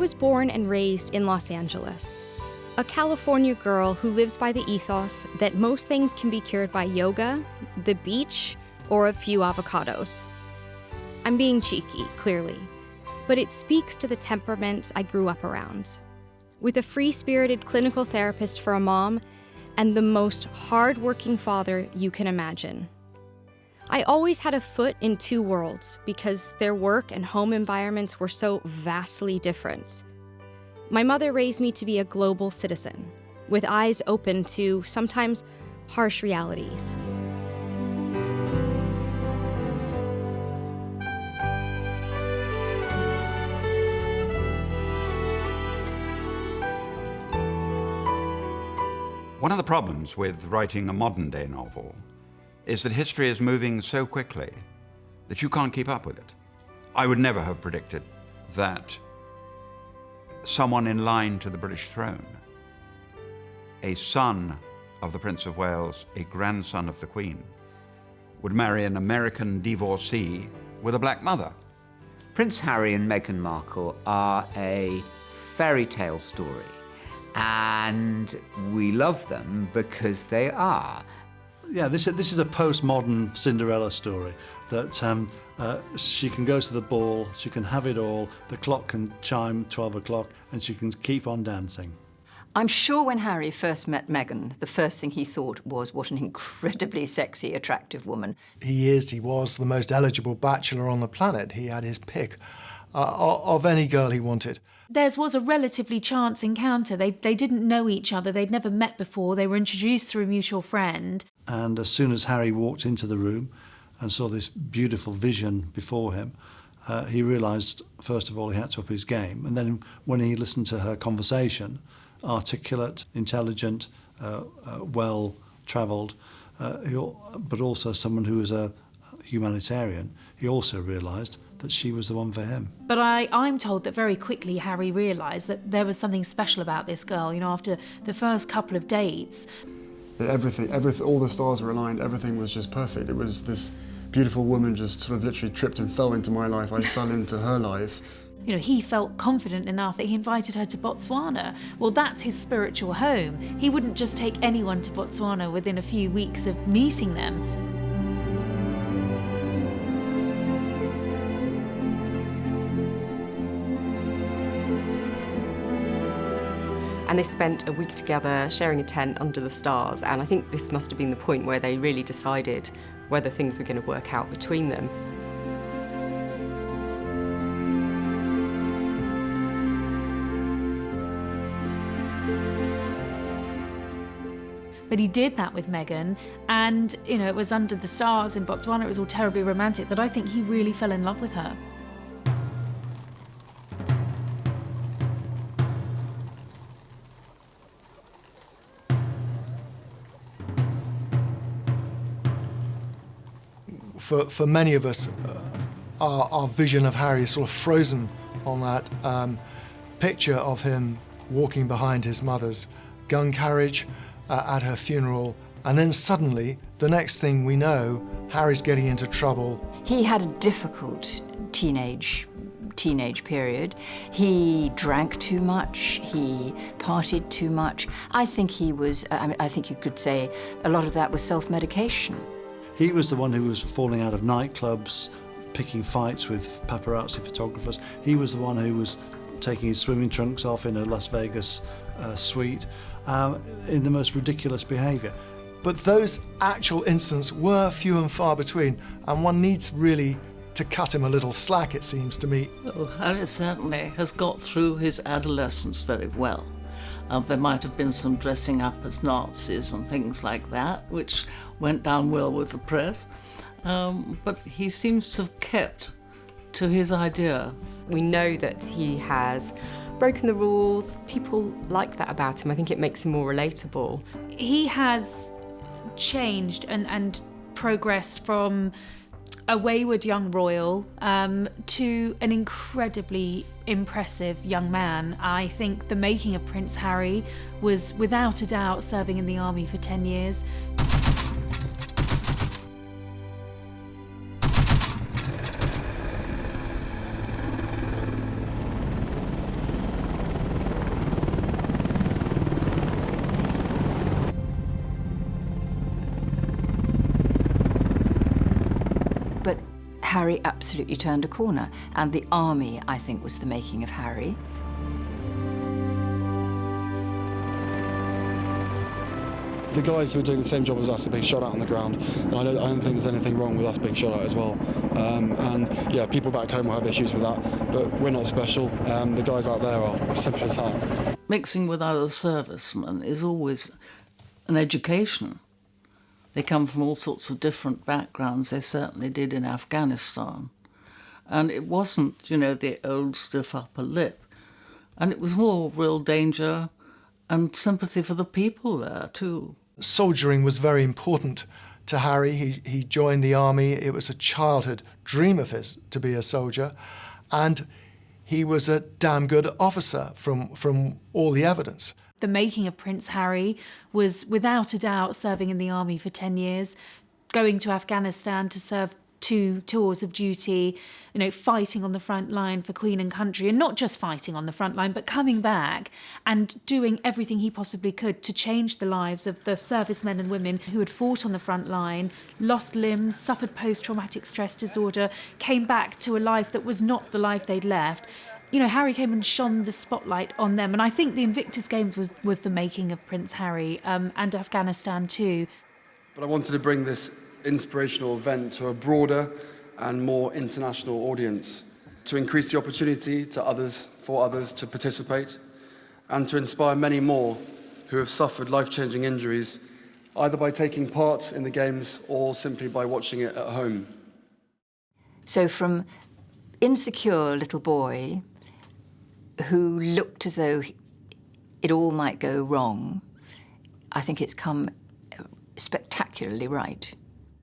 was born and raised in Los Angeles, a California girl who lives by the ethos that most things can be cured by yoga, the beach, or a few avocados. I'm being cheeky, clearly, but it speaks to the temperament I grew up around. With a free-spirited clinical therapist for a mom and the most hard-working father you can imagine. I always had a foot in two worlds because their work and home environments were so vastly different. My mother raised me to be a global citizen, with eyes open to sometimes harsh realities. One of the problems with writing a modern-day novel is that history is moving so quickly that you can't keep up with it. I would never have predicted that someone in line to the British throne, a son of the Prince of Wales, a grandson of the Queen, would marry an American divorcee with a black mother. Prince Harry and Meghan Markle are a fairy tale story, and we love them because they are. Yeah, this is a postmodern Cinderella story, that she can go to the ball, she can have it all, the clock can chime 12 o'clock, and she can keep on dancing. I'm sure when Harry first met Meghan, the first thing he thought was, what an incredibly sexy, attractive woman. He was the most eligible bachelor on the planet. He had his pick of any girl he wanted. Theirs was a relatively chance encounter. They didn't know each other. They'd never met before. They were introduced through a mutual friend. And as soon as Harry walked into the room and saw this beautiful vision before him, he realised, first of all, he had to up his game. And then when he listened to her conversation, articulate, intelligent, well-travelled, but also someone who was a humanitarian, he also realised that she was the one for him. But I'm told that very quickly Harry realised that there was something special about this girl. You know, after the first couple of dates. Everything, all the stars were aligned, everything was just perfect. It was this beautiful woman just sort of literally tripped and fell into my life. I fell into her life. You know, he felt confident enough that he invited her to Botswana. Well, that's his spiritual home. He wouldn't just take anyone to Botswana within a few weeks of meeting them. And they spent a week together sharing a tent under the stars, and I think this must have been the point where they really decided whether things were going to work out between them. But he did that with Meghan, and, you know, it was under the stars in Botswana, it was all terribly romantic, that I think he really fell in love with her. For many of us, our vision of Harry is sort of frozen on that picture of him walking behind his mother's gun carriage at her funeral, and then suddenly, the next thing we know, Harry's getting into trouble. He had a difficult teenage period. He drank too much, he partied too much. I think he was, I think you could say a lot of that was self-medication. He was the one who was falling out of nightclubs, picking fights with paparazzi photographers. He was the one who was taking his swimming trunks off in a Las Vegas suite in the most ridiculous behaviour. But those actual incidents were few and far between, and one needs really to cut him a little slack, it seems to me. Well, Harry certainly has got through his adolescence very well. There might have been some dressing up as Nazis and things like that, which went down well with the press. But he seems to have kept to his idea. We know that he has broken the rules. People like that about him. I think it makes him more relatable. He has changed and progressed from a wayward young royal to an incredibly impressive young man. I think the making of Prince Harry was without a doubt serving in the army for 10 years. Harry absolutely turned a corner, and the army, I think, was the making of Harry. The guys who are doing the same job as us are being shot at on the ground, and I don't think there's anything wrong with us being shot at as well. And yeah, people back home will have issues with that, but we're not special. The guys out there are, simple as that. Mixing with other servicemen is always an education. They come from all sorts of different backgrounds. They certainly did in Afghanistan. And it wasn't, the old stiff upper lip. And it was more real danger and sympathy for the people there, too. Soldiering was very important to Harry. He joined the army. It was a childhood dream of his to be a soldier. And he was a damn good officer from all the evidence. The making of Prince Harry was, without a doubt, serving in the army for 10 years, going to Afghanistan to serve 2 tours of duty, fighting on the front line for Queen and country, and not just fighting on the front line, but coming back and doing everything he possibly could to change the lives of the servicemen and women who had fought on the front line, lost limbs, suffered post-traumatic stress disorder, came back to a life that was not the life they'd left. Harry came and shone the spotlight on them. And I think the Invictus Games was the making of Prince Harry, and Afghanistan too. But I wanted to bring this inspirational event to a broader and more international audience, to increase the opportunity for others to participate, and to inspire many more who have suffered life-changing injuries, either by taking part in the Games or simply by watching it at home. So from insecure little boy who looked as though it all might go wrong, I think it's come spectacularly right.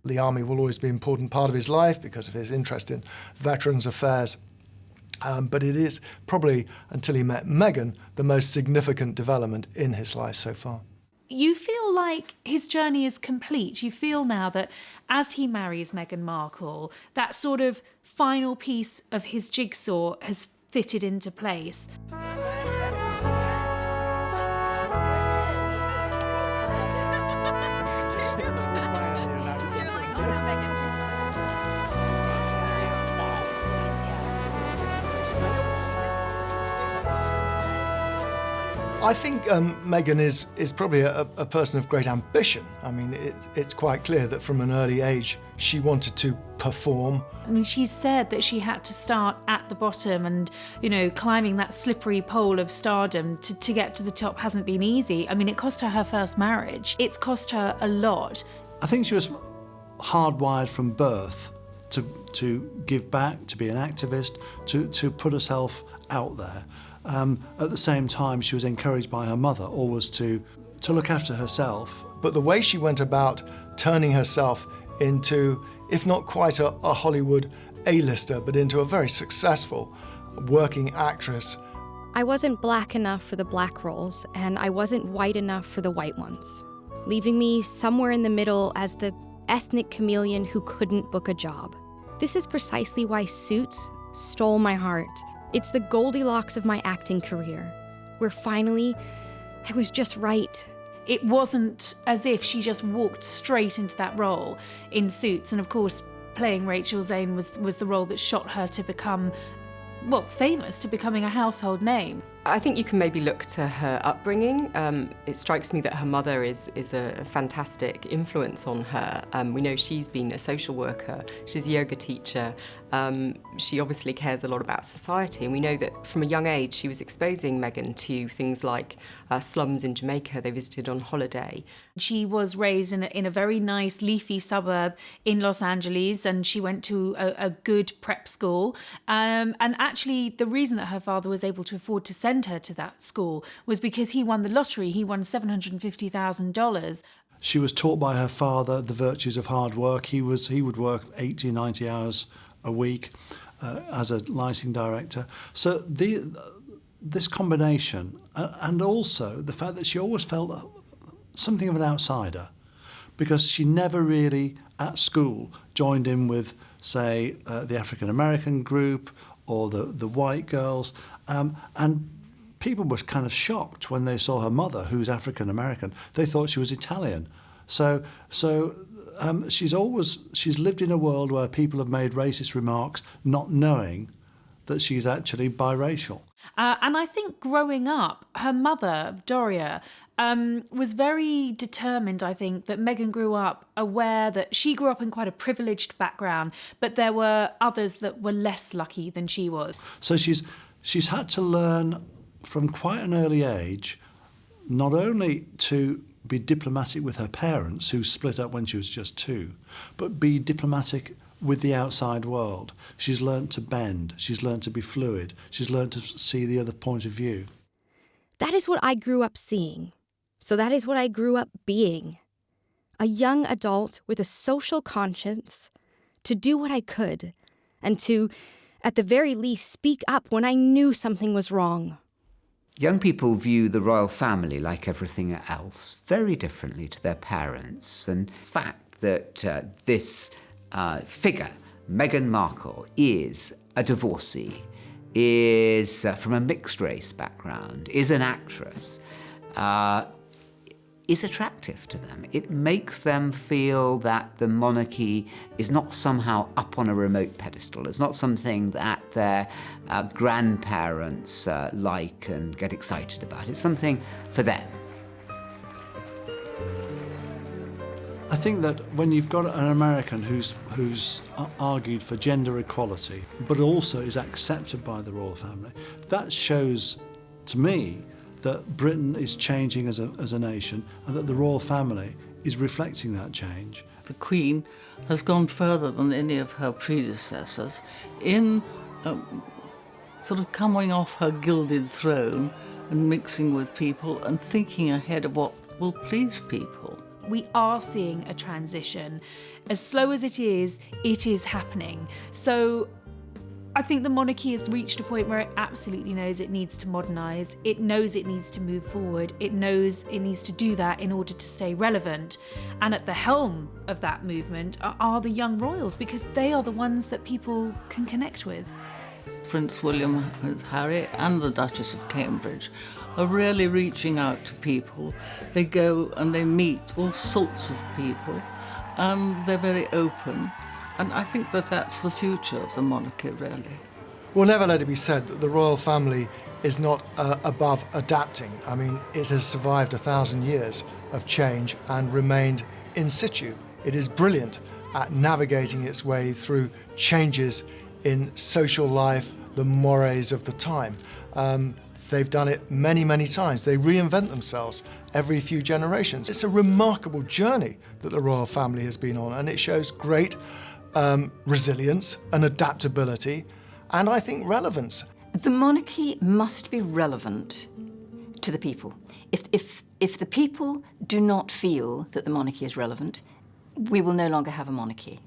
The army will always be an important part of his life because of his interest in veterans' affairs. But it is probably, until he met Meghan, the most significant development in his life so far. You feel like his journey is complete. You feel now that as he marries Meghan Markle, that sort of final piece of his jigsaw has fitted into place. I think Meghan is probably a person of great ambition. I mean, it's quite clear that from an early age she wanted to perform. I mean, she said that she had to start at the bottom and, climbing that slippery pole of stardom to get to the top hasn't been easy. I mean, it cost her first marriage. It's cost her a lot. I think she was hardwired from birth to give back, to be an activist, to put herself out there. At the same time, she was encouraged by her mother always to look after herself. But the way she went about turning herself into, if not quite a Hollywood A-lister, but into a very successful working actress. I wasn't black enough for the black roles, and I wasn't white enough for the white ones, leaving me somewhere in the middle as the ethnic chameleon who couldn't book a job. This is precisely why Suits stole my heart. It's the Goldilocks of my acting career, where finally I was just right. It wasn't as if she just walked straight into that role in Suits. And of course, playing Rachel Zane was the role that shot her to become, famous, to becoming a household name. I think you can maybe look to her upbringing. It strikes me that her mother is a fantastic influence on her. We know she's been a social worker, she's a yoga teacher. She obviously cares a lot about society, and we know that from a young age she was exposing Meghan to things like slums in Jamaica they visited on holiday. She was raised in a very nice leafy suburb in Los Angeles, and she went to a good prep school. And actually the reason that her father was able to afford to send her to that school was because he won the lottery. He won $750,000. She was taught by her father the virtues of hard work. He would work 80, 90 hours a week as a lighting director. So this combination, and also the fact that she always felt something of an outsider, because she never really at school joined in with, say, the African American group or the white girls, and people were kind of shocked when they saw her mother, who's African American. They thought she was Italian. So she's lived in a world where people have made racist remarks, not knowing that she's actually biracial. And I think growing up, her mother, Doria, was very determined, I think, that Meghan grew up aware that she grew up in quite a privileged background, but there were others that were less lucky than she was. So she's had to learn from quite an early age not only to be diplomatic with her parents, who split up when she was just 2, but be diplomatic with the outside world. She's learned to bend, she's learned to be fluid, she's learned to see the other point of view. That is what I grew up seeing. So that is what I grew up being. A young adult with a social conscience, to do what I could, and to, at the very least, speak up when I knew something was wrong. Young people view the royal family, like everything else, very differently to their parents. And the fact that this figure, Meghan Markle, is a divorcee, is from a mixed race background, is an actress, is attractive to them. It makes them feel that the monarchy is not somehow up on a remote pedestal. It's not something that their grandparents like and get excited about. It's something for them. I think that when you've got an American who's argued for gender equality, but also is accepted by the royal family, that shows to me that Britain is changing as a nation, and that the royal family is reflecting that change. The Queen has gone further than any of her predecessors in sort of coming off her gilded throne and mixing with people and thinking ahead of what will please people. We are seeing a transition. As slow as it is happening. So I think the monarchy has reached a point where it absolutely knows it needs to modernise. It knows it needs to move forward. It knows it needs to do that in order to stay relevant. And at the helm of that movement are the young royals, because they are the ones that people can connect with. Prince William, Prince Harry and the Duchess of Cambridge are really reaching out to people. They go and they meet all sorts of people, and they're very open. And I think that that's the future of the monarchy, really. We'll never let it be said that the royal family is not above adapting. I mean, it has survived 1,000 years of change and remained in situ. It is brilliant at navigating its way through changes in social life, the mores of the time. They've done it many, many times. They reinvent themselves every few generations. It's a remarkable journey that the royal family has been on, and it shows great resilience and adaptability, and I think relevance. The monarchy must be relevant to the people. If the people do not feel that the monarchy is relevant, we will no longer have a monarchy.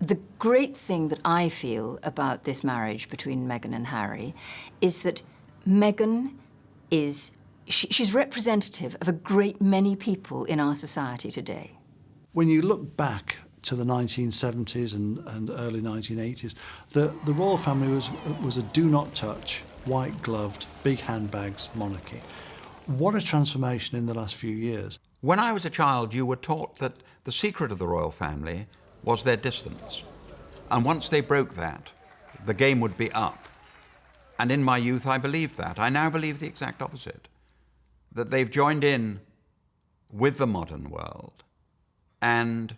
The great thing that I feel about this marriage between Meghan and Harry is that Meghan she's representative of a great many people in our society today. When you look back to the 1970s and early 1980s, the royal family was a do-not-touch, white-gloved, big handbags monarchy. What a transformation in the last few years. When I was a child, you were taught that the secret of the royal family was their distance. And once they broke that, the game would be up. And in my youth, I believed that. I now believe the exact opposite, that they've joined in with the modern world, and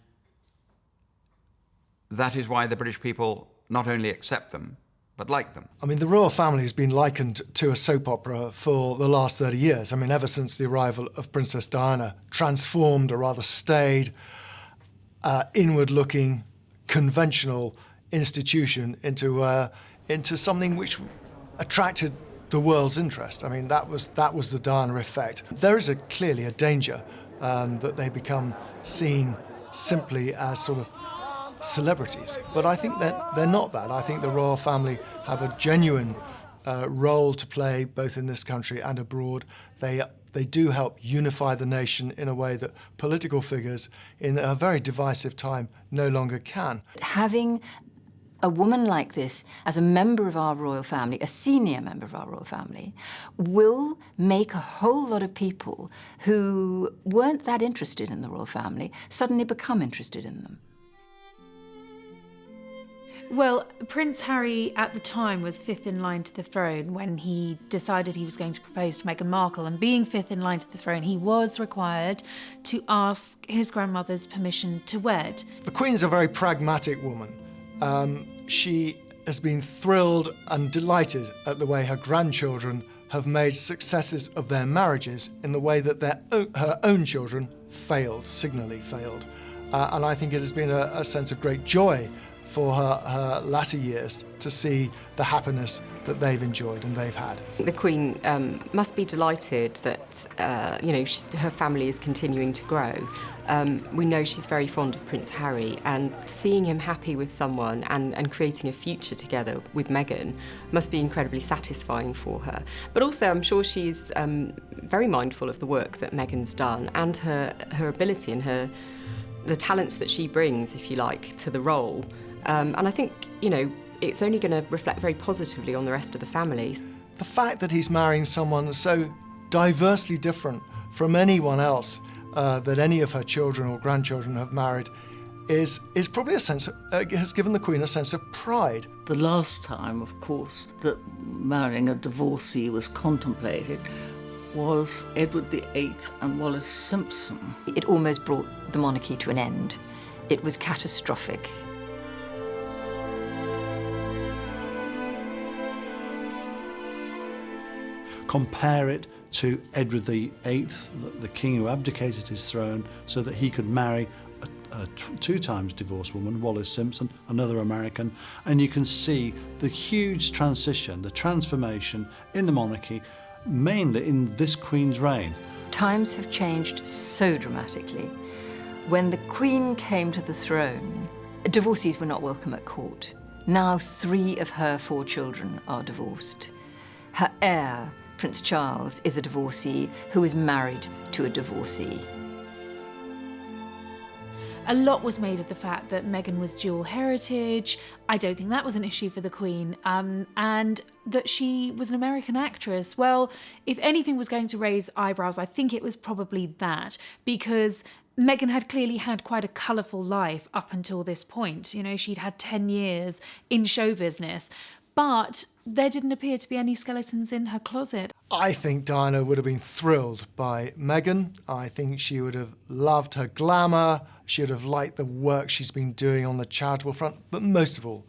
that is why the British people not only accept them, but like them. I mean, the royal family has been likened to a soap opera for the last 30 years. I mean, ever since the arrival of Princess Diana, transformed, or rather stayed, inward-looking, conventional institution into something which attracted the world's interest. I mean, that was the Diana effect. There is clearly a danger that they become seen simply as sort of celebrities. But I think that they're not that. I think the royal family have a genuine role to play both in this country and abroad. They do help unify the nation in a way that political figures in a very divisive time no longer can. Having A woman like this, as a member of our royal family, a senior member of our royal family, will make a whole lot of people who weren't that interested in the royal family suddenly become interested in them. Well, Prince Harry at the time was fifth in line to the throne when he decided he was going to propose to Meghan Markle, and being fifth in line to the throne, he was required to ask his grandmother's permission to wed. The Queen's a very pragmatic woman. She has been thrilled and delighted at the way her grandchildren have made successes of their marriages in the way that her own children failed, signally failed. And I think it has been a sense of great joy for her latter years to see the happiness that they've enjoyed and they've had. The Queen must be delighted that her family is continuing to grow. We know she's very fond of Prince Harry, and seeing him happy with someone and creating a future together with Meghan must be incredibly satisfying for her. But also I'm sure she's very mindful of the work that Meghan's done and her ability and the talents that she brings, if you like, to the role. And I think, it's only going to reflect very positively on the rest of the family. The fact that he's marrying someone so diversely different from anyone else that any of her children or grandchildren have married is probably has given the Queen a sense of pride. The last time, of course, that marrying a divorcee was contemplated was Edward VIII and Wallis Simpson. It almost brought the monarchy to an end. It was catastrophic. Compare it to Edward VIII, the king who abdicated his throne so that he could marry a 2 times divorced woman, Wallis Simpson, another American, and you can see the huge transition, the transformation in the monarchy, mainly in this Queen's reign. Times have changed so dramatically. When the Queen came to the throne, divorcees were not welcome at court. Now 3 of her 4 children are divorced. Her heir, Prince Charles, is a divorcee who is married to a divorcee. A lot was made of the fact that Meghan was dual heritage. I don't think that was an issue for the Queen. And that she was an American actress. Well, if anything was going to raise eyebrows, I think it was probably that, because Meghan had clearly had quite a colourful life up until this point. She'd had 10 years in show business, but there didn't appear to be any skeletons in her closet. I think Diana would have been thrilled by Meghan. I think she would have loved her glamour. She would have liked the work she's been doing on the charitable front. But most of all,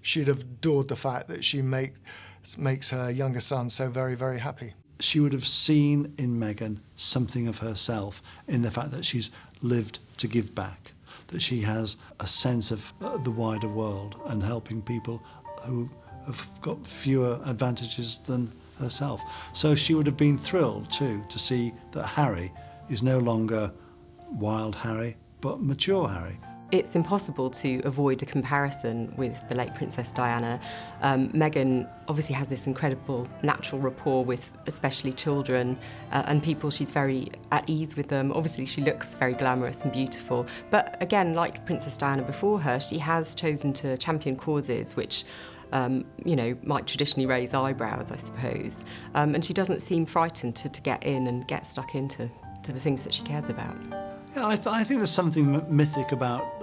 she'd have adored the fact that she makes her younger son so very, very happy. She would have seen in Meghan something of herself in the fact that she's lived to give back, that she has a sense of the wider world and helping people who have got fewer advantages than herself. So she would have been thrilled too to see that Harry is no longer wild Harry, but mature Harry. It's impossible to avoid a comparison with the late Princess Diana. Meghan obviously has this incredible natural rapport with especially children and people. She's very at ease with them. Obviously she looks very glamorous and beautiful, but again, like Princess Diana before her, she has chosen to champion causes which might traditionally raise eyebrows, I suppose. And she doesn't seem frightened to get in and get stuck into the things that she cares about. Yeah, I think there's something mythic about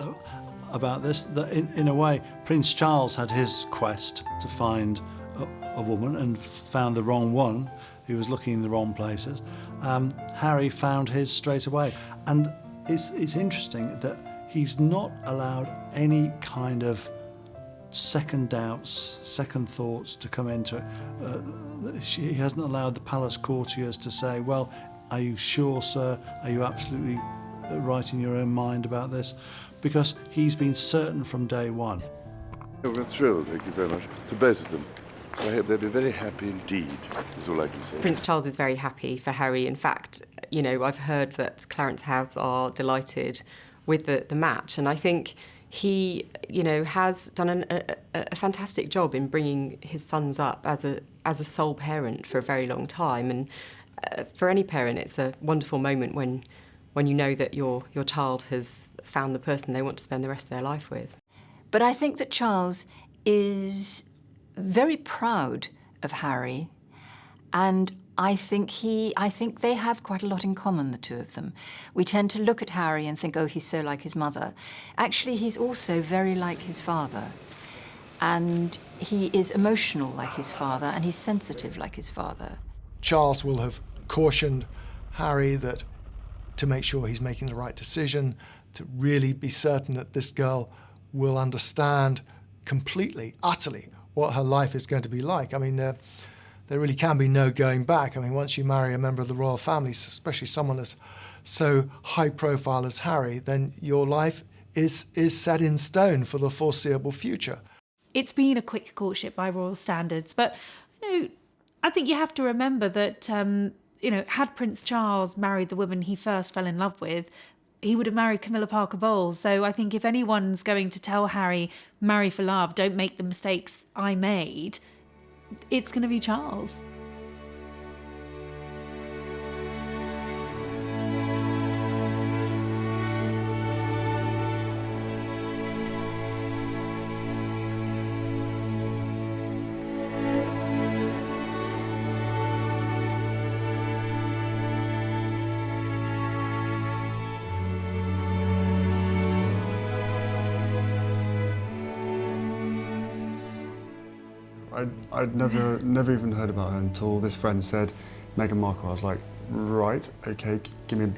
this, that in a way Prince Charles had his quest to find a woman and found the wrong one. He was looking in the wrong places. Harry found his straight away. And it's interesting that he's not allowed any kind of second doubts, second thoughts to come into it. He hasn't allowed the palace courtiers to say, well, are you sure, sir? Are you absolutely right in your own mind about this? Because he's been certain from day one. We're thrilled, thank you very much, to both of them. So I hope they'll be very happy indeed, is all I can say. Prince Charles is very happy for Harry. In fact, I've heard that Clarence House are delighted with the match, and I think he, has done a fantastic job in bringing his sons up as a sole parent for a very long time. And for any parent, it's a wonderful moment when you know that your child has found the person they want to spend the rest of their life with. But I think that Charles is very proud of Harry, and I think they have quite a lot in common, the two of them. We tend to look at Harry and think, oh, he's so like his mother. Actually, he's also very like his father. And he is emotional like his father, and he's sensitive like his father. Charles will have cautioned Harry that to make sure he's making the right decision, to really be certain that this girl will understand completely, utterly, what her life is going to be like. I mean, there really can be no going back. I mean, once you marry a member of the royal family, especially someone as so high profile as Harry, then your life is set in stone for the foreseeable future. It's been a quick courtship by royal standards, but I think you have to remember that had Prince Charles married the woman he first fell in love with, he would have married Camilla Parker Bowles. So I think if anyone's going to tell Harry, marry for love, don't make the mistakes I made, it's going to be Charles. I'd never even heard about her until this friend said Meghan Markle. I was like, right, okay, give me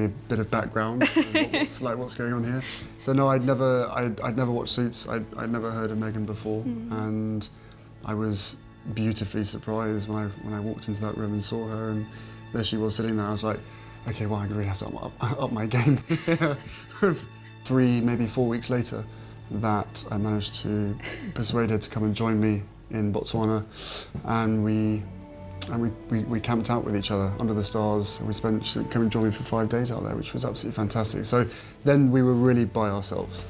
a bit of background. What's going on here? So no, I'd never watched Suits. I'd never heard of Meghan before, and I was beautifully surprised when I walked into that room and saw her, and there she was sitting there. I was like, okay, well, I really have to up my game. 3, maybe 4 weeks later, that I managed to persuade her to come and join me in Botswana, and we camped out with each other under the stars, and she came and joined me for 5 days out there, which was absolutely fantastic. So then we were really by ourselves,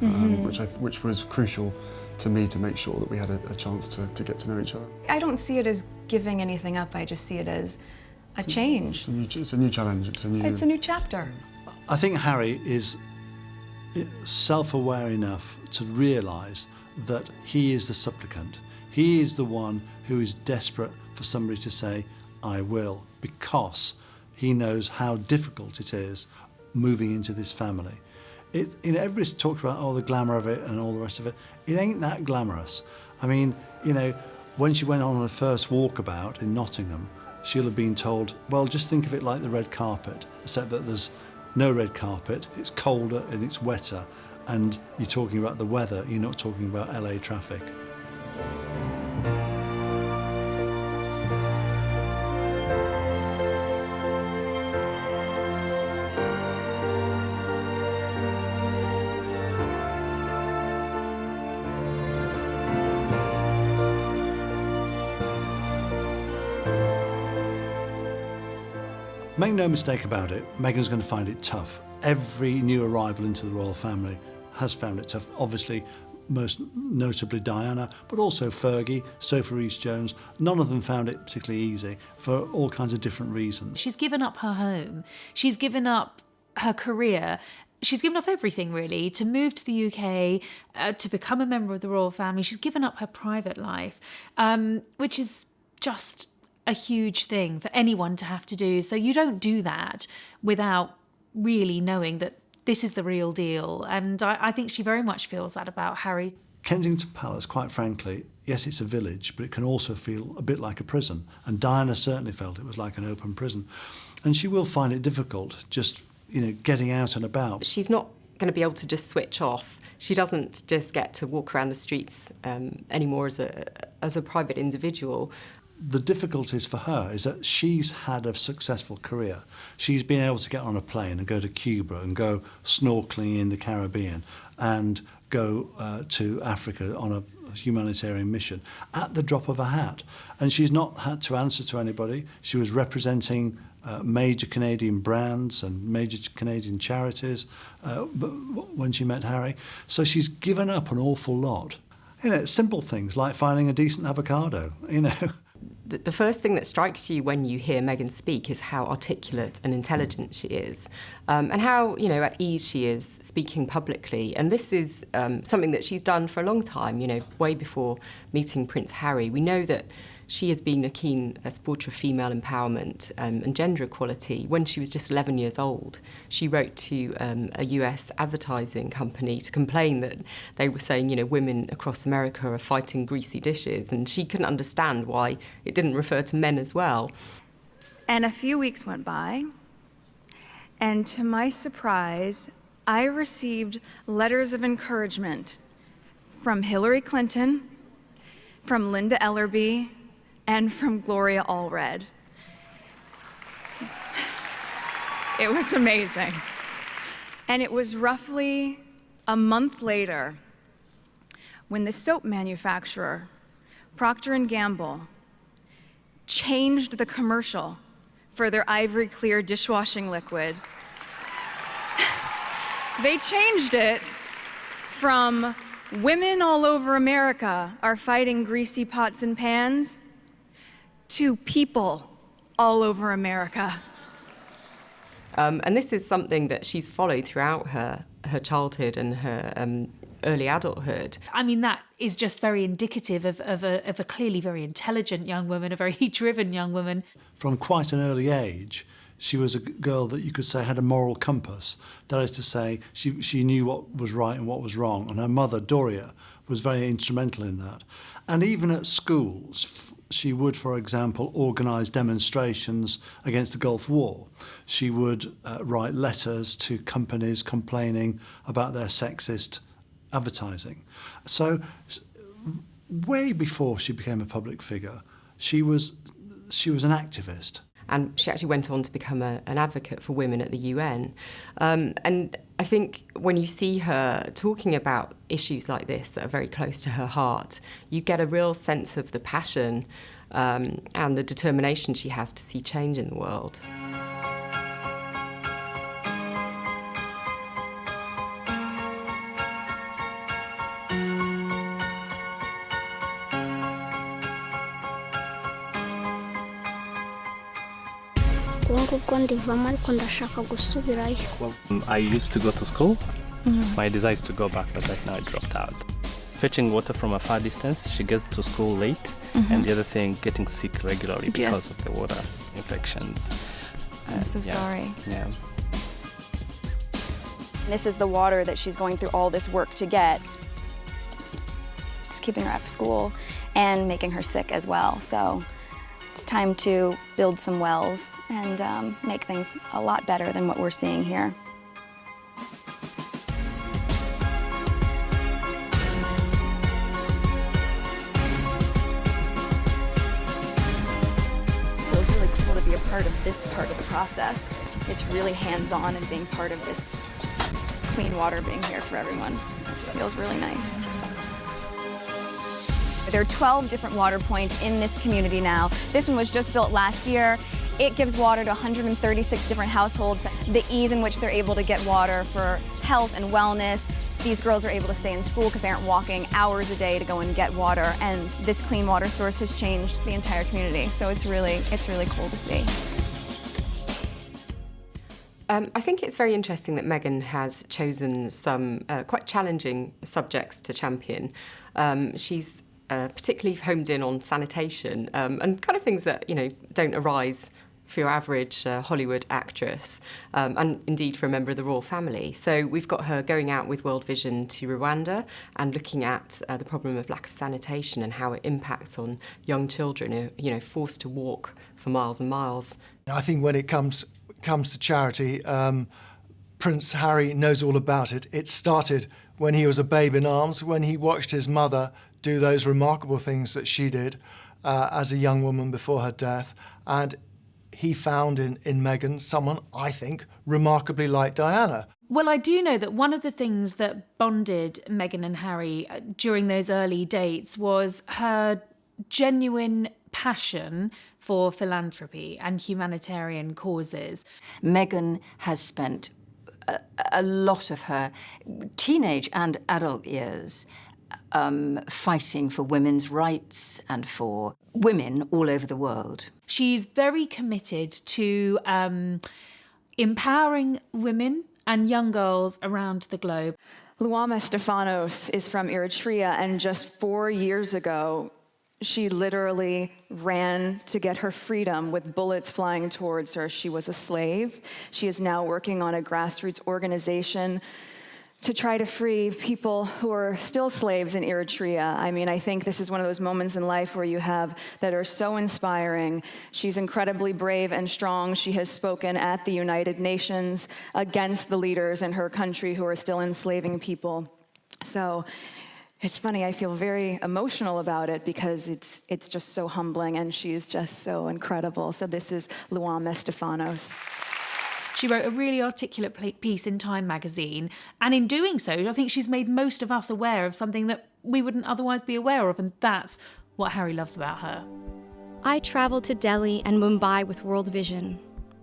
which was crucial to me to make sure that we had a chance to get to know each other. I don't see it as giving anything up. I just see it as a change. It's a new challenge. It's a new chapter. I think Harry is self-aware enough to realise that he is the supplicant. He is the one who is desperate for somebody to say, I will, because he knows how difficult it is moving into this family. Everybody's talked about, the glamour of it and all the rest of it. It ain't that glamorous. I mean, when she went on her first walkabout in Nottingham, she'll have been told, well, just think of it like the red carpet, except that there's no red carpet, it's colder and it's wetter, and you're talking about the weather, you're not talking about LA traffic. Make no mistake about it, Meghan's going to find it tough. Every new arrival into the royal family has found it tough. Obviously, most notably Diana, but also Fergie, Sophie Rhys-Jones. None of them found it particularly easy for all kinds of different reasons. She's given up her home. She's given up her career. She's given up everything, really, to move to the UK, to become a member of the royal family. She's given up her private life, which is just a huge thing for anyone to have to do. So you don't do that without really knowing that this is the real deal. And I think she very much feels that about Harry. Kensington Palace, quite frankly, yes, it's a village, but it can also feel a bit like a prison. And Diana certainly felt it was like an open prison. And she will find it difficult just, getting out and about. She's not going to be able to just switch off. She doesn't just get to walk around the streets anymore as a private individual. The difficulties for her is that she's had a successful career. She's been able to get on a plane and go to Cuba and go snorkeling in the Caribbean and go to Africa on a humanitarian mission at the drop of a hat. And she's not had to answer to anybody. She was representing major Canadian brands and major Canadian charities when she met Harry. So she's given up an awful lot. Simple things like finding a decent avocado, the first thing that strikes you when you hear Meghan speak is how articulate and intelligent she is, and how, at ease she is speaking publicly. And this is something that she's done for a long time, way before meeting Prince Harry. We know that she has been a keen supporter of female empowerment and gender equality. When she was just 11 years old, she wrote to a US advertising company to complain that they were saying, women across America are fighting greasy dishes, and she couldn't understand why it didn't refer to men as well. And a few weeks went by, and to my surprise, I received letters of encouragement from Hillary Clinton, from Linda Ellerby, and from Gloria Allred. It was amazing. And it was roughly a month later when the soap manufacturer, Procter & Gamble, changed the commercial for their Ivory Clear dishwashing liquid. They changed it from "Women all over America are fighting greasy pots and pans" to "People all over America." And this is something that she's followed throughout her childhood and her early adulthood. I mean, that is just very indicative of a clearly very intelligent young woman, a very driven young woman. From quite an early age, she was a girl that you could say had a moral compass. That is to say, she knew what was right and what was wrong. And her mother, Doria, was very instrumental in that. And even at schools, she would, for example, organise demonstrations against the Gulf War. She would write letters to companies complaining about their sexist advertising. So way before she became a public figure, she was an activist. And she actually went on to become an advocate for women at the UN. And I think when you see her talking about issues like this that are very close to her heart, you get a real sense of the passion and the determination she has to see change in the world. I used to go to school. My desire is to go back, but right now I dropped out. Fetching water from a far distance, she gets to school late, and the other thing, getting sick regularly because of the water infections. I'm so sorry. Yeah. This is the water that she's going through all this work to get. It's keeping her out of school and making her sick as well. So it's time to build some wells and make things a lot better than what we're seeing here. It feels really cool to be a part of this part of the process. It's really hands-on and being part of this clean water being here for everyone. It feels really nice. There are 12 different water points in this community now. This one was just built last year. It gives water to 136 different households. The ease in which they're able to get water for health and wellness. These girls are able to stay in school because they aren't walking hours a day to go and get water. And this clean water source has changed the entire community. So it's really cool to see. I think it's very interesting that Meghan has chosen some quite challenging subjects to champion. She's particularly homed in on sanitation and kind of things that, don't arise for your average Hollywood actress, and indeed for a member of the royal family. So we've got her going out with World Vision to Rwanda and looking at the problem of lack of sanitation and how it impacts on young children who, forced to walk for miles and miles. I think when it comes to charity, Prince Harry knows all about it. It started when he was a babe in arms, when he watched his mother do those remarkable things that she did as a young woman before her death. And he found in Meghan someone, I think, remarkably like Diana. Well, I do know that one of the things that bonded Meghan and Harry during those early dates was her genuine passion for philanthropy and humanitarian causes. Meghan has spent a lot of her teenage and adult years fighting for women's rights and for women all over the world. She's very committed to empowering women and young girls around the globe. Luama Stefanos is from Eritrea, and just 4 years ago, she literally ran to get her freedom with bullets flying towards her. She was a slave. She is now working on a grassroots organization to try to free people who are still slaves in Eritrea. I mean, I think this is one of those moments in life where you have that are so inspiring. She's incredibly brave and strong. She has spoken at the United Nations against the leaders in her country who are still enslaving people. So it's funny, I feel very emotional about it because it's just so humbling, and she's just so incredible. So this is Luama Stefanos. She wrote a really articulate piece in Time magazine, and in doing so, I think she's made most of us aware of something that we wouldn't otherwise be aware of, and that's what Harry loves about her. I traveled to Delhi and Mumbai with World Vision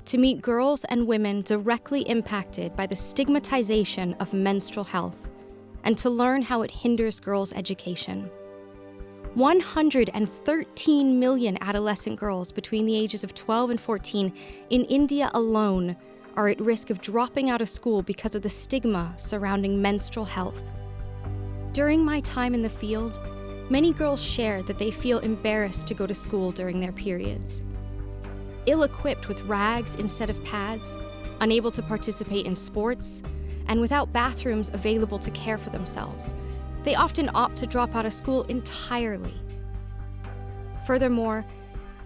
to meet girls and women directly impacted by the stigmatization of menstrual health and to learn how it hinders girls' education. 113 million adolescent girls between the ages of 12 and 14 in India alone are at risk of dropping out of school because of the stigma surrounding menstrual health. During my time in the field, many girls share that they feel embarrassed to go to school during their periods. Ill-equipped with rags instead of pads, unable to participate in sports, and without bathrooms available to care for themselves, they often opt to drop out of school entirely. Furthermore,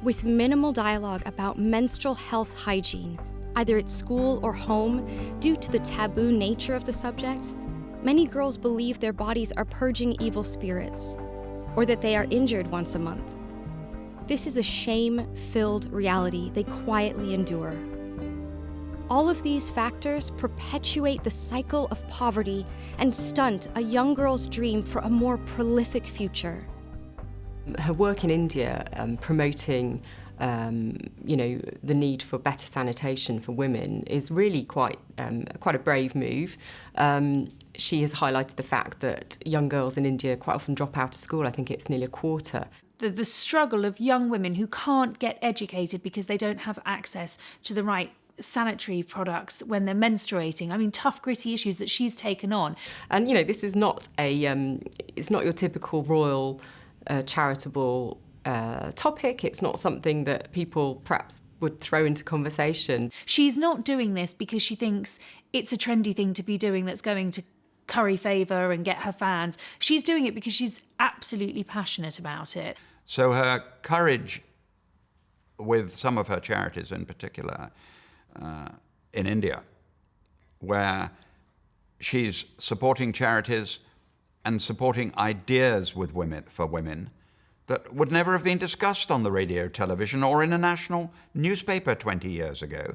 with minimal dialogue about menstrual health hygiene, either at school or home, due to the taboo nature of the subject, many girls believe their bodies are purging evil spirits, or that they are injured once a month. This is a shame-filled reality they quietly endure. All of these factors perpetuate the cycle of poverty and stunt a young girl's dream for a more prolific future. Her work in India, promoting the need for better sanitation for women is really quite a brave move. She has highlighted the fact that young girls in India quite often drop out of school. I think it's nearly a quarter. The struggle of young women who can't get educated because they don't have access to the right sanitary products when they're menstruating. I mean, tough, gritty issues that she's taken on. And, this is not it's not your typical royal charitable topic. It's not something that people perhaps would throw into conversation. She's not doing this because she thinks it's a trendy thing to be doing that's going to curry favour and get her fans. She's doing it because she's absolutely passionate about it. So her courage with some of her charities in particular in India, where she's supporting charities and supporting ideas with women, for women, that would never have been discussed on the radio, television, or in a national newspaper 20 years ago.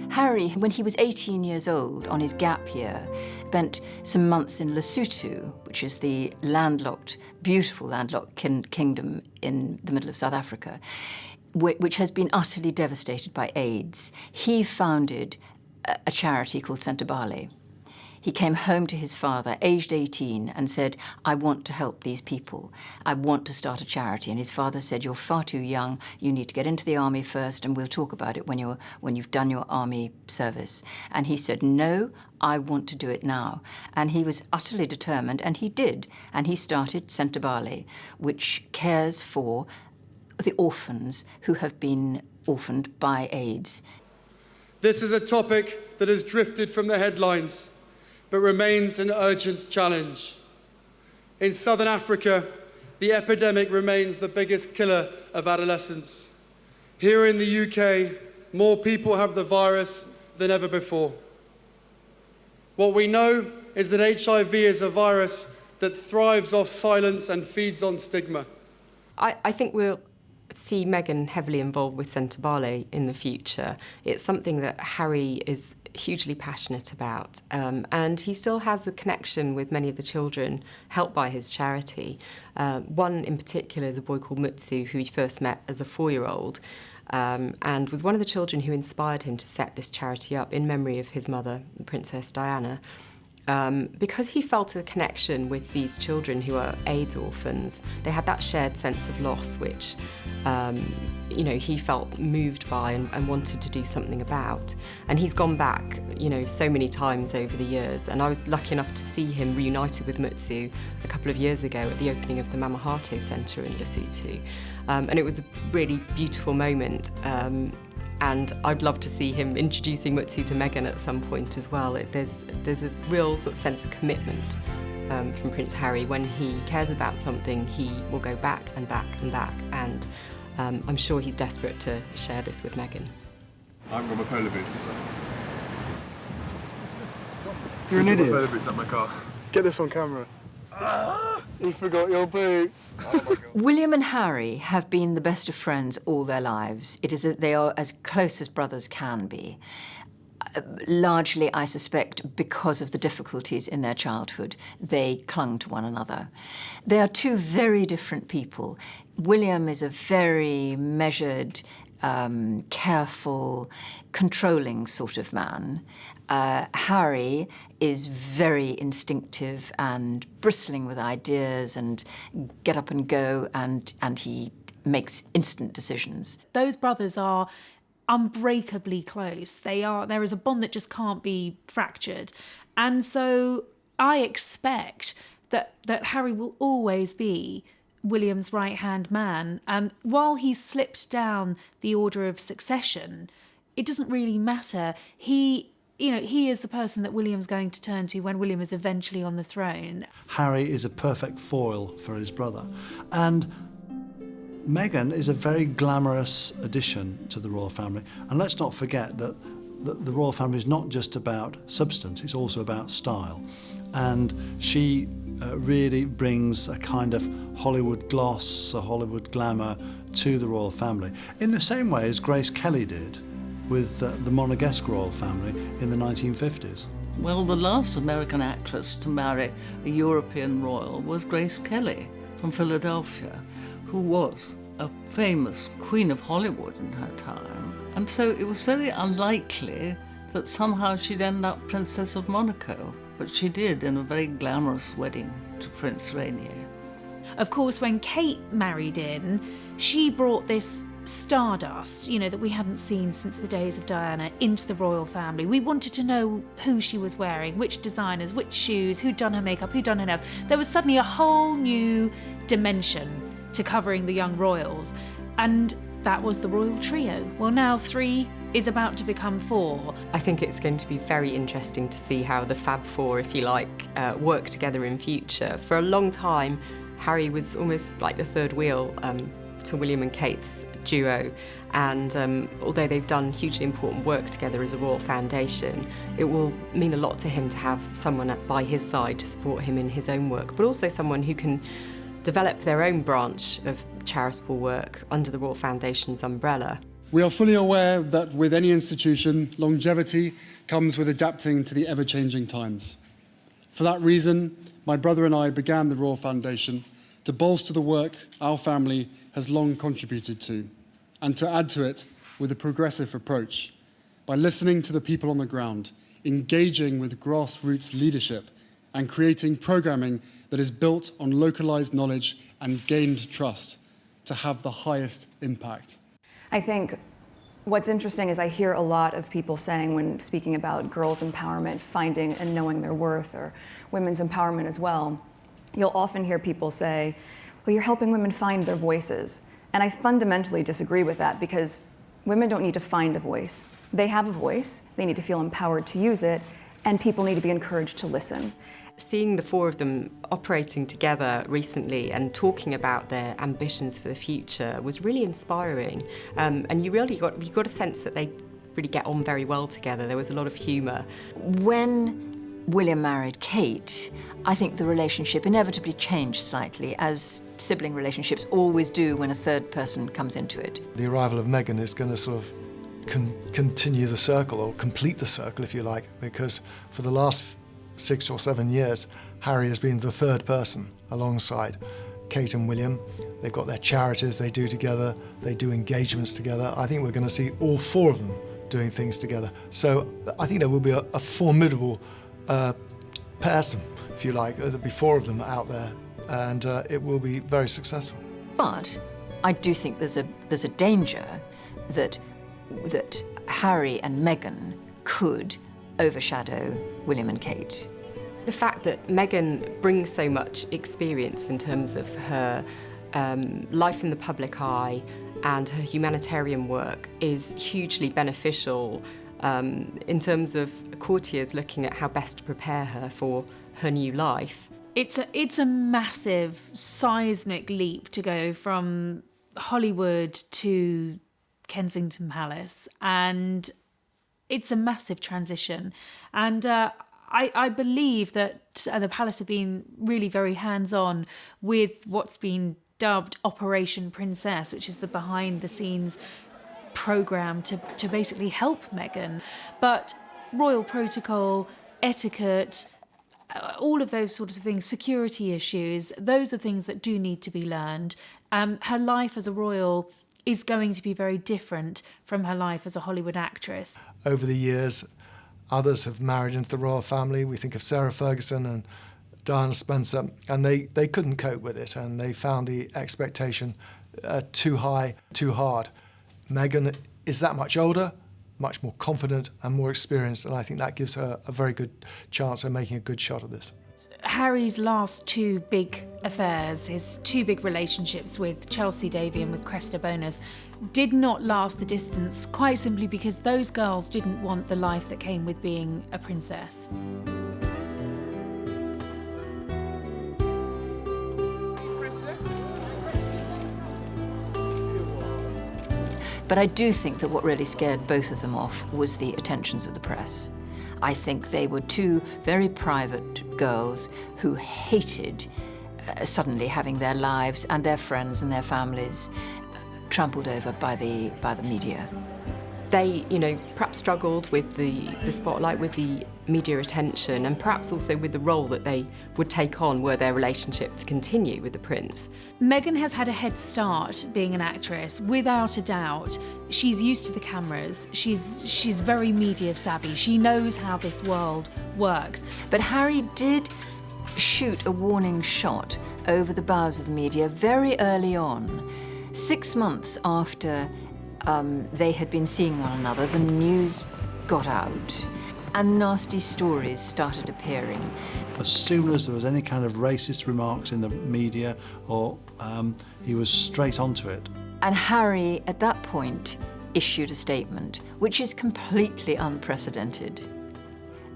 Harry, when he was 18 years old, on his gap year, spent some months in Lesotho, which is the landlocked, beautiful landlocked kingdom in the middle of South Africa, which has been utterly devastated by AIDS. He founded a charity called Sentabale. He came home to his father, aged 18, and said, I want to help these people. I want to start a charity. And his father said, you're far too young. You need to get into the army first, and we'll talk about it when you've done your army service. And he said, no, I want to do it now. And he was utterly determined, and he did. And he started Sentabale, which cares for the orphans who have been orphaned by AIDS. This is a topic that has drifted from the headlines, but remains an urgent challenge. In southern Africa, the epidemic remains the biggest killer of adolescents. Here in the UK, more people have the virus than ever before. What we know is that HIV is a virus that thrives off silence and feeds on stigma. I think we'll see Meghan heavily involved with Sentabale in the future. It's something that Harry is hugely passionate about. And he still has a connection with many of the children helped by his charity. One in particular is a boy called Mutsu, who he first met as a 4-year-old, and was one of the children who inspired him to set this charity up in memory of his mother, Princess Diana. Because he felt a connection with these children who are AIDS orphans. They had that shared sense of loss, which you know, he felt moved by and wanted to do something about. And he's gone back, you know, so many times over the years. And I was lucky enough to see him reunited with Mutsu a couple of years ago at the opening of the Mamahato Centre in Lesotho. And it was a really beautiful moment. And I'd love to see him introducing Mutsu to Meghan at some point as well. There's a real sort of sense of commitment from Prince Harry. When he cares about something, he will go back and back and back. And I'm sure he's desperate to share this with Meghan. I haven't got my polo boots. You're an idiot. My polo boots at my car. Get this on camera. You forgot your boots. Oh my God. William and Harry have been the best of friends all their lives. They are as close as brothers can be. Largely, I suspect, because of the difficulties in their childhood, they clung to one another. They are two very different people. William is a very measured, careful, controlling sort of man. Harry is very instinctive and bristling with ideas and get up and go, and he makes instant decisions. Those brothers are unbreakably close. There is a bond that just can't be fractured. And so I expect that Harry will always be William's right-hand man. And while he's slipped down the order of succession, it doesn't really matter. He is the person that William's going to turn to when William is eventually on the throne. Harry is a perfect foil for his brother. And Meghan is a very glamorous addition to the royal family. And let's not forget that the royal family is not just about substance, it's also about style. And she really brings a kind of Hollywood gloss, a Hollywood glamour to the royal family, in the same way as Grace Kelly did with the Monegasque royal family in the 1950s. Well, the last American actress to marry a European royal was Grace Kelly from Philadelphia, who was a famous queen of Hollywood in her time. And so it was very unlikely that somehow she'd end up Princess of Monaco, but she did in a very glamorous wedding to Prince Rainier. Of course, when Kate married in, she brought this stardust, that we hadn't seen since the days of Diana, into the royal family. We wanted to know who she was wearing, which designers, which shoes, who'd done her makeup, who'd done her nails. There was suddenly a whole new dimension to covering the young royals, and that was the royal trio. Well, now 3 is about to become 4. I think it's going to be very interesting to see how the Fab Four, if you like, work together in future. For a long time, Harry was almost like the third wheel to William and Kate's duo, and although they've done hugely important work together as a royal foundation, it will mean a lot to him to have someone by his side to support him in his own work, but also someone who can develop their own branch of charitable work under the Royal Foundation's umbrella. We are fully aware that with any institution, longevity comes with adapting to the ever-changing times. For that reason, my brother and I began the Royal Foundation to bolster the work our family has long contributed to, and to add to it with a progressive approach, by listening to the people on the ground, engaging with grassroots leadership, and creating programming that is built on localized knowledge and gained trust to have the highest impact. I think what's interesting is I hear a lot of people saying, when speaking about girls' empowerment, finding and knowing their worth, or women's empowerment as well, you'll often hear people say, well, you're helping women find their voices. And I fundamentally disagree with that, because women don't need to find a voice. They have a voice, they need to feel empowered to use it, and people need to be encouraged to listen. Seeing the 4 of them operating together recently and talking about their ambitions for the future was really inspiring. And you got a sense that they really get on very well together. There was a lot of humour. When William married Kate, I think the relationship inevitably changed slightly, as sibling relationships always do when a third person comes into it. The arrival of Meghan is going to sort of continue the circle, or complete the circle, if you like, because for the last 6 or 7 years, Harry has been the third person alongside Kate and William. They've got their charities they do together, they do engagements together. I think we're going to see all 4 of them doing things together. So I think there will be a formidable person, if you like. There'll be 4 of them out there, and it will be very successful. But I do think there's a danger that Harry and Meghan could overshadow William and Kate. The fact that Meghan brings so much experience in terms of her life in the public eye and her humanitarian work is hugely beneficial in terms of courtiers looking at how best to prepare her for her new life. It's a massive seismic leap to go from Hollywood to Kensington Palace, and it's a massive transition. And I believe that the Palace have been really very hands-on with what's been dubbed Operation Princess, which is the behind-the-scenes programme to basically help Meghan. But royal protocol, etiquette, all of those sorts of things, security issues, those are things that do need to be learned. Her life as a royal is going to be very different from her life as a Hollywood actress. Over the years, others have married into the royal family. We think of Sarah Ferguson and Diana Spencer, and they couldn't cope with it, and they found the expectation too high, too hard. Meghan is that much older, much more confident and more experienced, and I think that gives her a very good chance of making a good shot at this. Harry's last 2 big affairs, his 2 big relationships with Chelsea Davy and with Cressida Bonus, did not last the distance, quite simply because those girls didn't want the life that came with being a princess. But I do think that what really scared both of them off was the attentions of the press. I think they were 2 very private girls who hated suddenly having their lives and their friends and their families trampled over by the media. They, perhaps struggled with the spotlight, with the media attention, and perhaps also with the role that they would take on were their relationship to continue with the prince. Meghan has had a head start being an actress, without a doubt. She's used to the cameras. She's very media savvy. She knows how this world works. But Harry did shoot a warning shot over the bows of the media very early on. 6 months after they had been seeing one another, the news got out and nasty stories started appearing. As soon as there was any kind of racist remarks in the media, he was straight onto it. And Harry, at that point, issued a statement, which is completely unprecedented.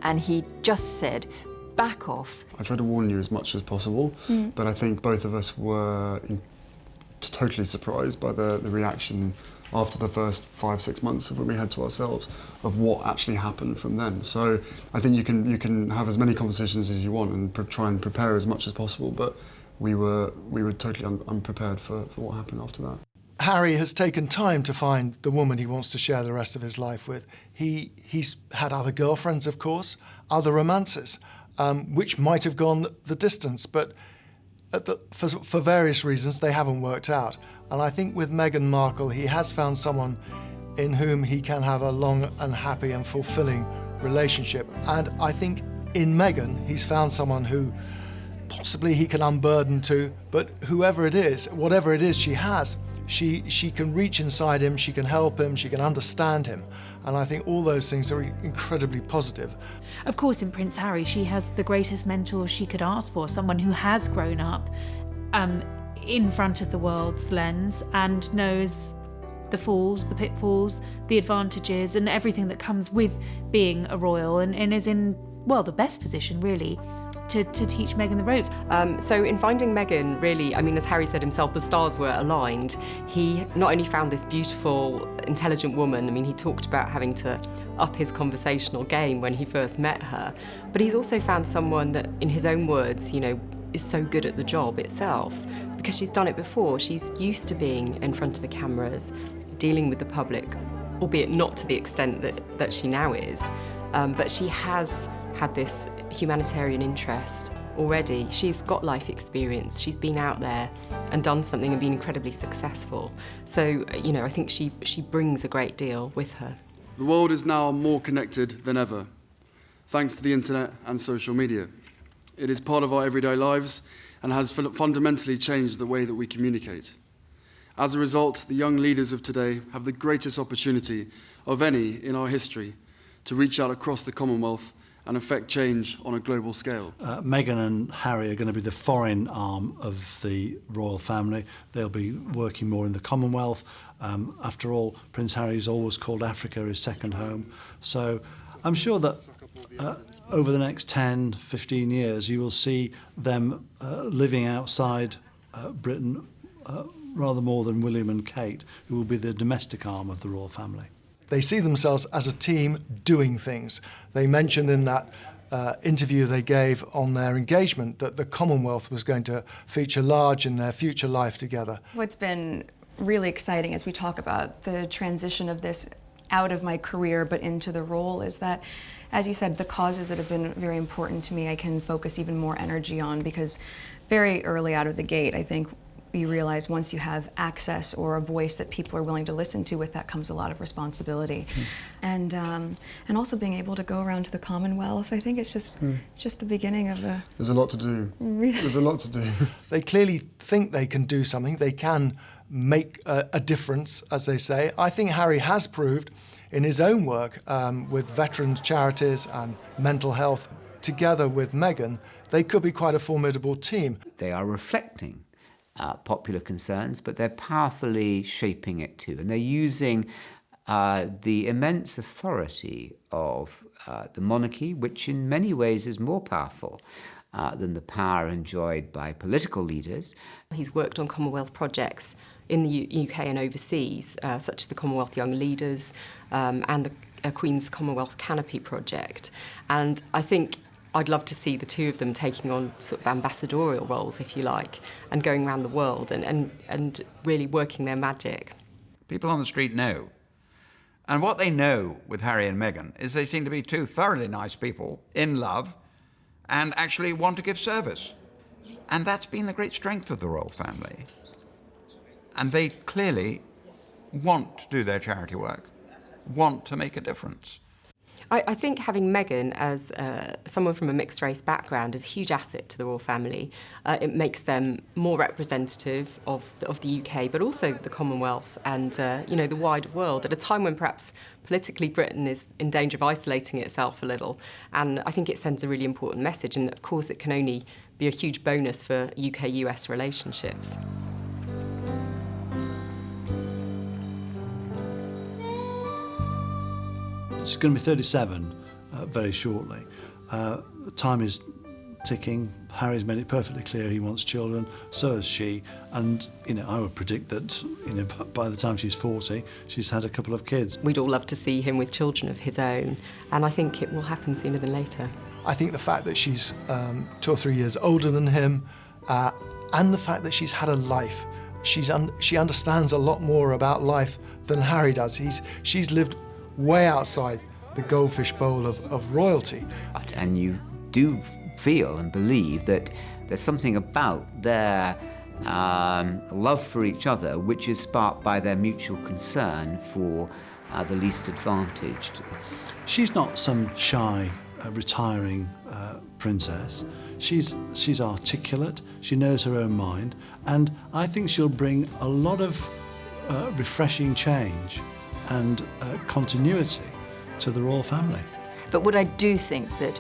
And he just said, back off. I tried to warn you as much as possible, but I think both of us were totally surprised by the reaction after the first 5-6 months of when we had to ourselves of what actually happened from then. So I think you can have as many conversations as you want and try and prepare as much as possible, but we were totally unprepared for what happened after that. Harry has taken time to find the woman he wants to share the rest of his life with. He's had other girlfriends, of course, other romances, which might have gone the distance, but for various reasons they haven't worked out. And I think with Meghan Markle, he has found someone in whom he can have a long and happy and fulfilling relationship. And I think in Meghan, he's found someone who possibly he can unburden to, but whoever it is, whatever it is she has, she can reach inside him, she can help him, she can understand him. And I think all those things are incredibly positive. Of course, in Prince Harry, she has the greatest mentor she could ask for, someone who has grown up in front of the world's lens and knows the falls, the pitfalls, the advantages and everything that comes with being a royal and is in, well, the best position, really, to teach Meghan the ropes. So in finding Meghan, really, as Harry said himself, the stars were aligned. He not only found this beautiful, intelligent woman, he talked about having to up his conversational game when he first met her, but he's also found someone that, in his own words, is so good at the job itself, because she's done it before. She's used to being in front of the cameras, dealing with the public albeit not to the extent that she now is. But she has had this humanitarian interest already. She's got life experience. She's been out there and done something and been incredibly successful. So, you know, I think she brings a great deal with her. The world is now more connected than ever, thanks to the internet and social media. It is part of our everyday lives and has fundamentally changed the way that we communicate. As a result, the young leaders of today have the greatest opportunity of any in our history to reach out across the Commonwealth and affect change on a global scale. Meghan and Harry are going to be the foreign arm of the royal family. They'll be working more in the Commonwealth. After all, Prince Harry's always called Africa his second home. So I'm sure that over the next 10, 15 years, you will see them living outside Britain rather more than William and Kate, who will be the domestic arm of the royal family. They see themselves as a team doing things. They mentioned in that interview they gave on their engagement that the Commonwealth was going to feature large in their future life together. What's been really exciting as we talk about the transition of this out of my career but into the role is that, as you said, the causes that have been very important to me I can focus even more energy on, because very early out of the gate, I think you realize once you have access or a voice that people are willing to listen to, with that comes a lot of responsibility. And also being able to go around to the Commonwealth, I think it's just the beginning of a... There's a lot to do. There's a lot to do. They clearly think they can do something. They can make a difference, as they say. I think Harry has proved in his own work with veterans charities and mental health, together with Meghan, they could be quite a formidable team. They are reflecting popular concerns, but they're powerfully shaping it too. And they're using the immense authority of the monarchy, which in many ways is more powerful than the power enjoyed by political leaders. He's worked on Commonwealth projects in the UK and overseas, such as the Commonwealth Young Leaders and the Queen's Commonwealth Canopy project. And I think I'd love to see the two of them taking on sort of ambassadorial roles, if you like, and going around the world and really working their magic. People on the street know. And what they know with Harry and Meghan is they seem to be two thoroughly nice people, in love, and actually want to give service. And that's been the great strength of the royal family. And they clearly want to do their charity work, want to make a difference. I think having Meghan as someone from a mixed-race background is a huge asset to the royal family. It makes them more representative of the UK, but also the Commonwealth and the wider world at a time when perhaps politically Britain is in danger of isolating itself a little. And I think it sends a really important message, and of course it can only be a huge bonus for UK-US relationships. She's going to be 37 very shortly. The time is ticking. Harry's made it perfectly clear he wants children, so has she. And, I would predict that, by the time she's 40, she's had a couple of kids. We'd all love to see him with children of his own, and I think it will happen sooner than later. I think the fact that she's 2 or 3 years older than him, and the fact that she's had a life, she understands a lot more about life than Harry does. She's lived way outside the goldfish bowl of royalty. And you do feel and believe that there's something about their love for each other which is sparked by their mutual concern for the least advantaged. She's not some shy, retiring princess. She's articulate, she knows her own mind, and I think she'll bring a lot of refreshing change and continuity to the royal family. But what I do think that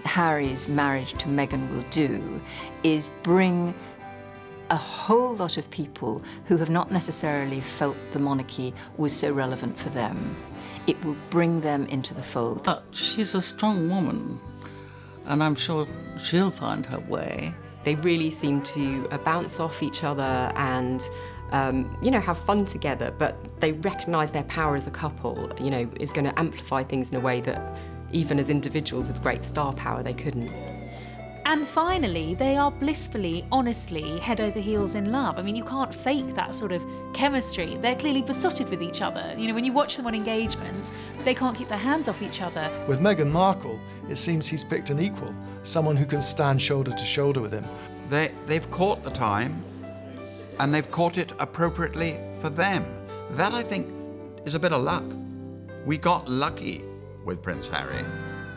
Harry's marriage to Meghan will do is bring a whole lot of people who have not necessarily felt the monarchy was so relevant for them. It will bring them into the fold. But she's a strong woman, and I'm sure she'll find her way. They really seem to bounce off each other and have fun together, but they recognise their power as a couple, is going to amplify things in a way that even as individuals with great star power, they couldn't. And finally, they are blissfully, honestly, head over heels in love. I mean, you can't fake that sort of chemistry. They're clearly besotted with each other. You know, when you watch them on engagements, they can't keep their hands off each other. With Meghan Markle, it seems he's picked an equal, someone who can stand shoulder to shoulder with him. They've caught the time, and they've caught it appropriately for them. That, I think, is a bit of luck. We got lucky with Prince Harry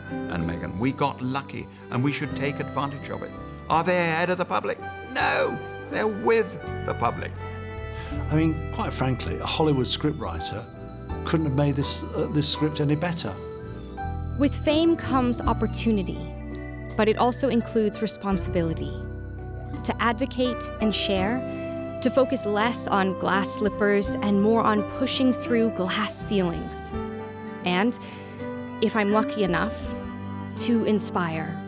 and Meghan. We got lucky, and we should take advantage of it. Are they ahead of the public? No, they're with the public. I mean, quite frankly, a Hollywood scriptwriter couldn't have made this script any better. With fame comes opportunity, but it also includes responsibility. To advocate and share, to focus less on glass slippers and more on pushing through glass ceilings. And, if I'm lucky enough, to inspire.